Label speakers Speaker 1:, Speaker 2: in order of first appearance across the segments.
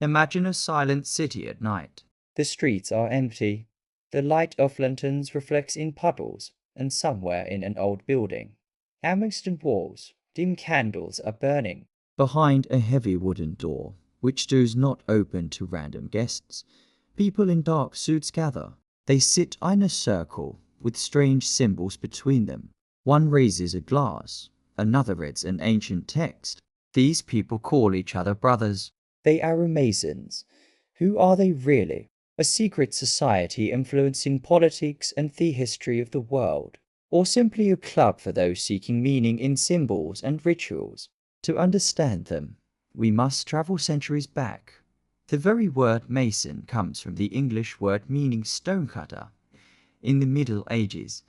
Speaker 1: Imagine a silent city at night.
Speaker 2: The streets are empty. The light of lanterns reflects in puddles and somewhere in an old building. Amongst the walls, dim candles are burning.
Speaker 1: Behind a heavy wooden door, which does not open to random guests, people in dark suits gather. They sit in a circle with strange symbols between them. One raises a glass, another reads an ancient text. These people call each other brothers.
Speaker 2: They are Masons. Who are they really? A secret society influencing politics and the history of the world, or simply a club for those seeking meaning in symbols and rituals?
Speaker 1: To understand them, we must travel centuries back. The very word Mason comes from the English word meaning stonecutter. In the Middle Ages,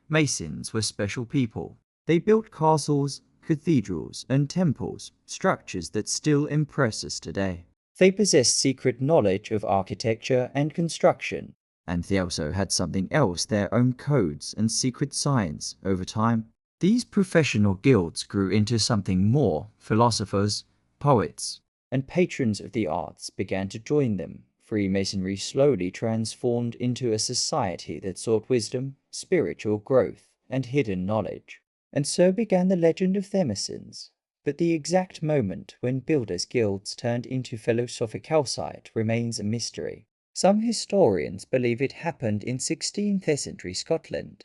Speaker 1: Masons were special people. They built castles, cathedrals, and temples, structures that still impress us today.
Speaker 2: They possessed secret knowledge of architecture and construction.
Speaker 1: And they also had something else, their own codes and secret science. Over time, these professional guilds grew into something more. Philosophers, poets,
Speaker 2: and patrons of the arts began to join them. Freemasonry slowly transformed into a society that sought wisdom, spiritual growth, and hidden knowledge. And so began the legend of the Masons. But the exact moment when builders' guilds turned into philosophical site remains a mystery. Some historians believe it happened in 16th century Scotland,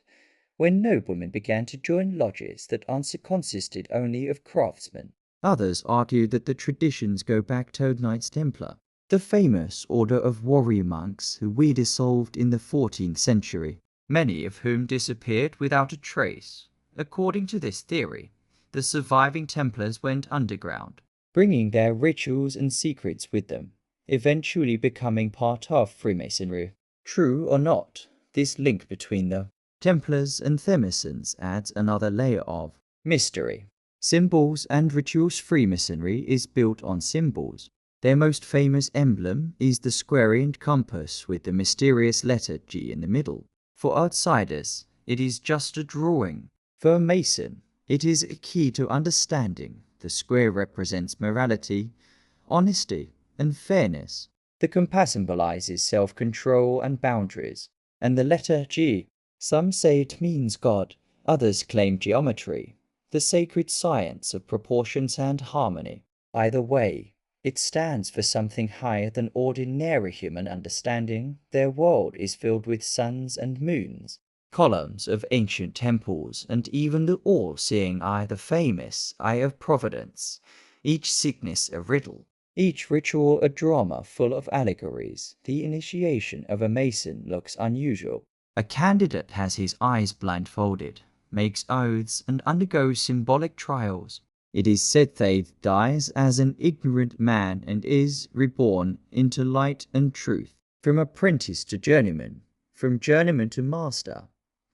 Speaker 2: when noblemen began to join lodges that consisted only of craftsmen.
Speaker 1: Others argue that the traditions go back to Knights Templar, the famous order of warrior monks who were dissolved in the 14th century, many of whom disappeared without a trace. According to this theory, the surviving Templars went underground,
Speaker 2: bringing their rituals and secrets with them, eventually becoming part of Freemasonry. True or not, this link between the
Speaker 1: Templars and Masons adds another layer of
Speaker 2: mystery.
Speaker 1: Symbols and rituals. Freemasonry is built on symbols. Their most famous emblem is the square-inch compass with the mysterious letter G in the middle. For outsiders, it is just a drawing. For a Mason, it is a key to understanding. The square represents morality, honesty, and fairness.
Speaker 2: The compass symbolizes self-control and boundaries. And the letter G, some say it means God, others claim geometry, the sacred science of proportions and harmony. Either way, it stands for something higher than ordinary human understanding. Their world is filled with suns and moons, columns of ancient temples, and even the all-seeing eye, the famous eye of providence, each sickness a riddle, each ritual a drama full of allegories. The initiation of a Mason looks unusual.
Speaker 1: A candidate has his eyes blindfolded, makes oaths, and undergoes symbolic trials. It is said they dies as an ignorant man and is reborn into light and truth. From apprentice to journeyman, from journeyman to master,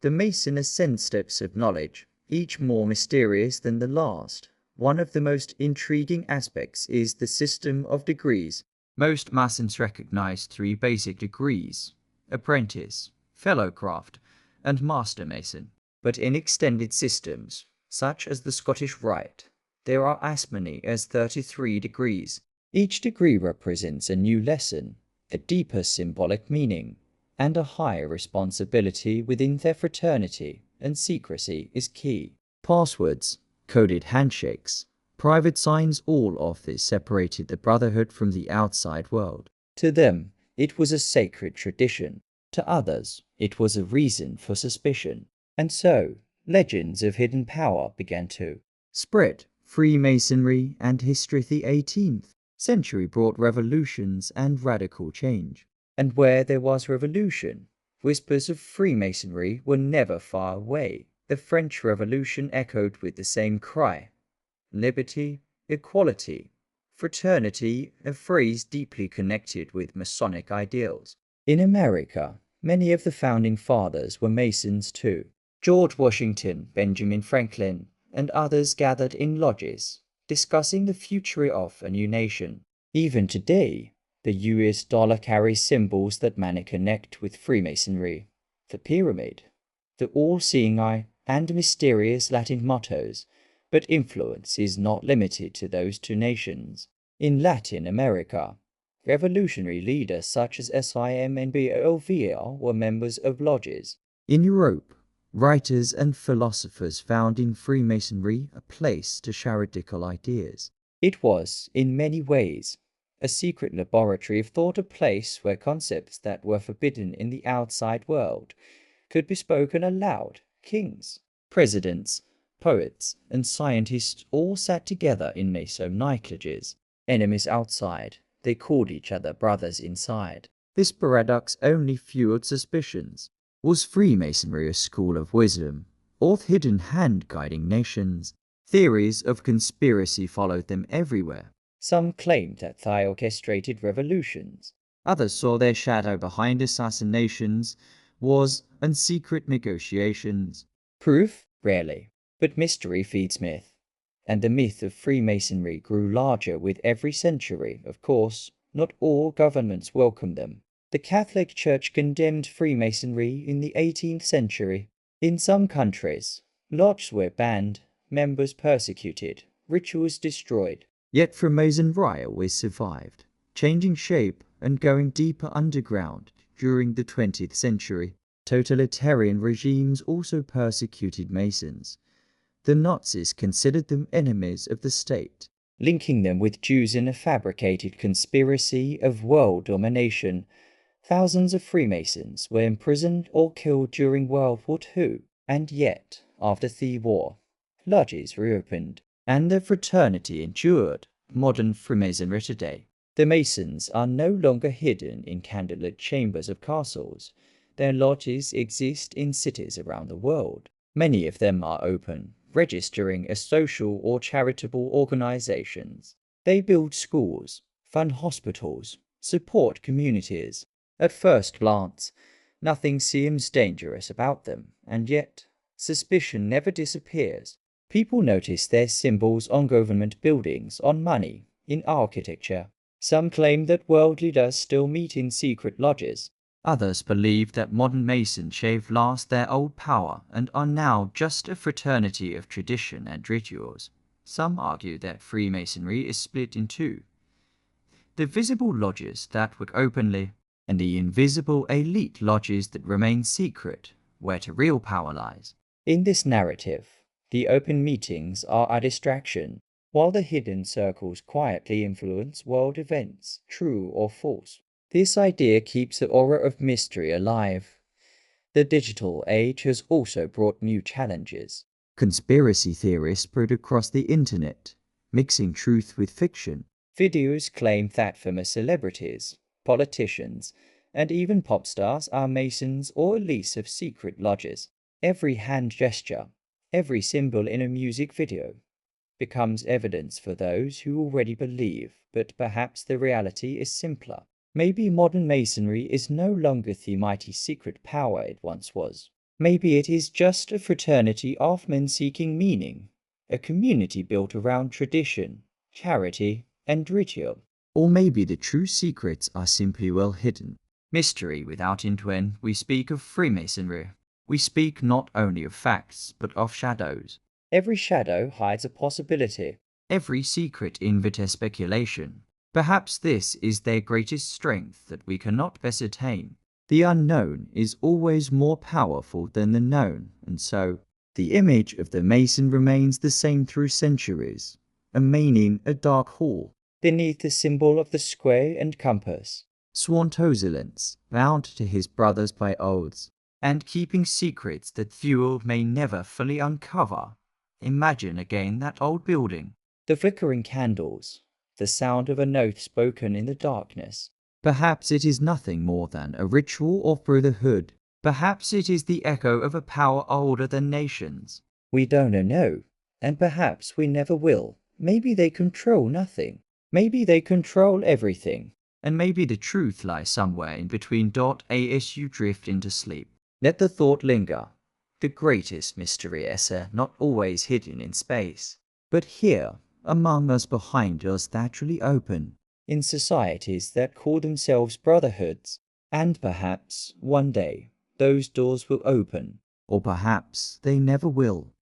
Speaker 1: the Mason ascends steps of knowledge, each more mysterious than the last. One of the most intriguing aspects is the system of degrees. Most Masons recognize 3 basic degrees: apprentice, fellow craft, and master Mason. But in extended systems, such as the Scottish Rite, there are as many as 33 degrees. Each degree represents a new lesson, a deeper symbolic meaning, and a higher responsibility within their fraternity, and secrecy is key. Passwords, coded handshakes, private signs, all of this separated the brotherhood from the outside world. To them, it was a sacred tradition. To others, it was a reason for suspicion. And so, legends of hidden power began to spread. Freemasonry and history. The 18th century brought revolutions and radical change. And where there was revolution, whispers of Freemasonry were never far away. The French Revolution echoed with the same cry: liberty, equality, fraternity, a phrase deeply connected with Masonic ideals. In America, many of the founding fathers were Masons too. George Washington, Benjamin Franklin, and others gathered in lodges, discussing the future of a new nation. Even today, the US dollar carries symbols that many connect with Freemasonry: the pyramid, the all-seeing eye, and mysterious Latin mottos. But influence is not limited to those 2 nations. In Latin America,
Speaker 2: Revolutionary leaders such as SIM and BOVR were members of lodges.
Speaker 1: In Europe, writers and philosophers found in Freemasonry a place to share radical ideas.
Speaker 2: It was, in many ways, a secret laboratory of thought, a place where concepts that were forbidden in the outside world could be spoken aloud. Kings, presidents, poets, and scientists all sat together in Masonic lodges. Enemies outside, they called each other brothers inside.
Speaker 1: This paradox only fueled suspicions. Was Freemasonry a school of wisdom, or hidden hand guiding nations? Theories of conspiracy followed them everywhere.
Speaker 2: Some claimed that they orchestrated revolutions.
Speaker 1: Others saw their shadow behind assassinations, wars, and secret negotiations.
Speaker 2: Proof? Rarely. But mystery feeds myth. And the myth of Freemasonry grew larger with every century. Of course, not all governments welcomed them. The Catholic Church condemned Freemasonry in the 18th century. In some countries, lodges were banned, members persecuted, rituals destroyed.
Speaker 1: Yet Freemasonry always survived, changing shape and going deeper underground during the 20th century. Totalitarian regimes also persecuted Masons. The Nazis considered them enemies of the state,
Speaker 2: linking them with Jews in a fabricated conspiracy of world domination. Thousands of Freemasons were imprisoned or killed during World War II, and yet, after the war, lodges reopened,
Speaker 1: and the fraternity endured. Modern Freemasonry today.
Speaker 2: The Masons are no longer hidden in candlelit chambers of castles. Their lodges exist in cities around the world. Many of them are open, registering as social or charitable organizations. They build schools, fund hospitals, support communities. At first glance, nothing seems dangerous about them, and yet, suspicion never disappears. People notice their symbols on government buildings, on money, in architecture. Some claim that world leaders still meet in secret lodges.
Speaker 1: Others believe that modern Masons have lost their old power and are now just a fraternity of tradition and rituals. Some argue that Freemasonry is split in two: the visible lodges that work openly, and the invisible elite lodges that remain secret, where the real power lies.
Speaker 2: In this narrative, the open meetings are a distraction, while the hidden circles quietly influence world events, true or false. This idea keeps the aura of mystery alive. The digital age has also brought new challenges.
Speaker 1: Conspiracy theories spread across the internet, mixing truth with fiction.
Speaker 2: Videos claim that famous celebrities, politicians, and even pop stars are Masons or elites of secret lodges. Every hand gesture, every symbol in a music video, becomes evidence for those who already believe, but perhaps the reality is simpler. Maybe modern Masonry is no longer the mighty secret power it once was. Maybe it is just a fraternity of men seeking meaning, a community built around tradition, charity, and ritual.
Speaker 1: Or maybe the true secrets are simply well hidden. Mystery without end. We speak of Freemasonry. We speak not only of facts, but of shadows.
Speaker 2: Every shadow hides a possibility.
Speaker 1: Every secret invites speculation. Perhaps this is their greatest strength, that we cannot ascertain. The unknown is always more powerful than the known, and so the image of the Mason remains the same through centuries, remaining a dark hall.
Speaker 2: Beneath the symbol of the square and compass,
Speaker 1: sworn Tosilence, bound to his brothers by oaths, and keeping secrets that few may never fully uncover. Imagine again that old building.
Speaker 2: The flickering candles, the sound of a note spoken in the darkness.
Speaker 1: Perhaps it is nothing more than a ritual of brotherhood. Perhaps it is the echo of a power older than nations.
Speaker 2: We don't know, and perhaps we never will. Maybe they control nothing. Maybe they control everything.
Speaker 1: And maybe the truth lies somewhere in between. As you drift into sleep,
Speaker 2: let the thought linger. The greatest mystery is not always hidden in space,
Speaker 1: but here, among us, behind us, naturally open.
Speaker 2: In societies that call themselves brotherhoods. And perhaps, one day, those doors will open.
Speaker 1: Or perhaps they never will.